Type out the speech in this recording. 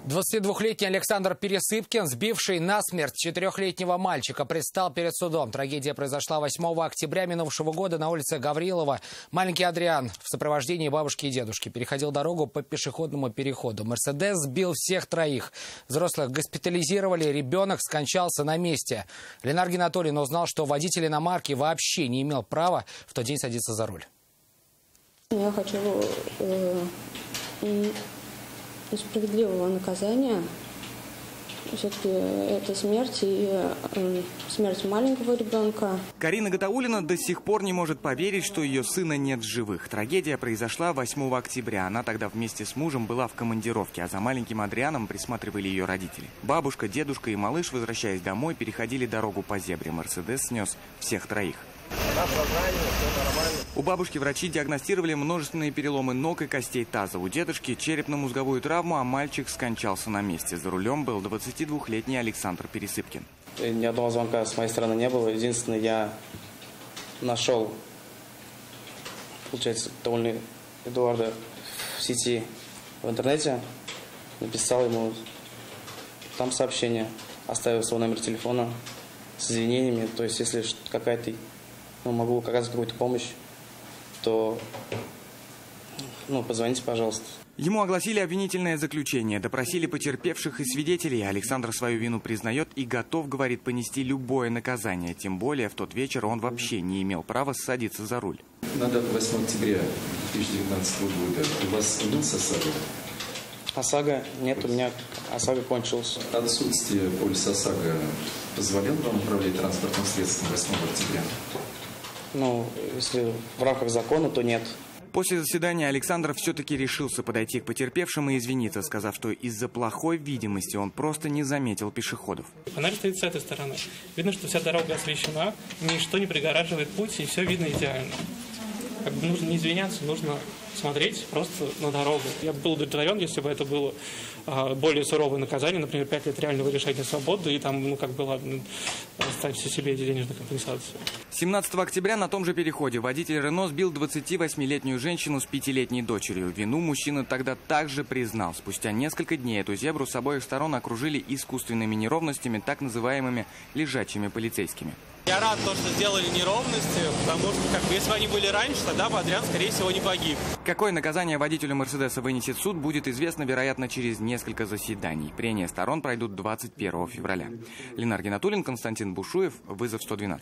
22-летний Александр Пересыпкин, сбивший насмерть 4-летнего мальчика, предстал перед судом. Трагедия произошла 8 октября минувшего года на улице Гаврилова. Маленький Адриан в сопровождении бабушки и дедушки переходил дорогу по пешеходному переходу. «Мерседес» сбил всех троих. Взрослых госпитализировали, ребенок скончался на месте. Ленар Гинатуллин узнал, что водитель иномарки вообще не имел права в тот день садиться за руль. Я хочу справедливого наказания. Все-таки это смерть и смерть маленького ребенка. Карина Гатауллина до сих пор не может поверить, что ее сына нет в живых. Трагедия произошла 8 октября. Она тогда вместе с мужем была в командировке, а за маленьким Адрианом присматривали ее родители. Бабушка, дедушка и малыш, возвращаясь домой, переходили дорогу по зебре. «Мерседес» снес всех троих. У бабушки врачи диагностировали множественные переломы ног и костей таза. У дедушки черепно-мозговую травму, а мальчик скончался на месте. За рулем был 22-летний Александр Пересыпкин. Ни одного звонка с моей стороны не было. Единственное, я нашел, получается, довольно Эдуарда в сети, в интернете. Написал ему там сообщение, оставил свой номер телефона с извинениями. То есть, если какая-то... могу оказать какую-то помощь, то позвоните, пожалуйста. Ему огласили обвинительное заключение, допросили потерпевших и свидетелей. Александр свою вину признает и готов, говорит, понести любое наказание. Тем более в тот вечер он вообще не имел права садиться за руль. На дату 8 октября 2019 года у вас имелся ОСАГО? ОСАГО? Нет, у меня ОСАГО кончился. Отсутствие полиса ОСАГО позволило вам управлять транспортным средством 8 октября? Если в рамках закона, то нет. После заседания Александр все-таки решился подойти к потерпевшим и извиниться, сказав, что из-за плохой видимости он просто не заметил пешеходов. Фонарь стоит с этой стороны. Видно, что вся дорога освещена, ничто не прегораживает путь, и все видно идеально. Нужно не извиняться, нужно смотреть просто на дорогу. Я был удовлетворен, если бы это было более суровое наказание, например, 5 лет реального лишения свободы, и там, ладно, оставьте себе эти денежные компенсации. 17 октября на том же переходе водитель Рено сбил 28-летнюю женщину с 5-летней дочерью. Вину мужчина тогда также признал. Спустя несколько дней эту зебру с обоих сторон окружили искусственными неровностями, так называемыми лежачими полицейскими. Я рад, что сделали неровности, потому что если бы они были раньше, тогда бы Адриан, скорее всего, не погиб. Какое наказание водителю «Мерседеса» вынесет суд, будет известно, вероятно, через несколько заседаний. Прения сторон пройдут 21 февраля. Ленар Гинатуллин, Константин Бушуев, «Вызов 112».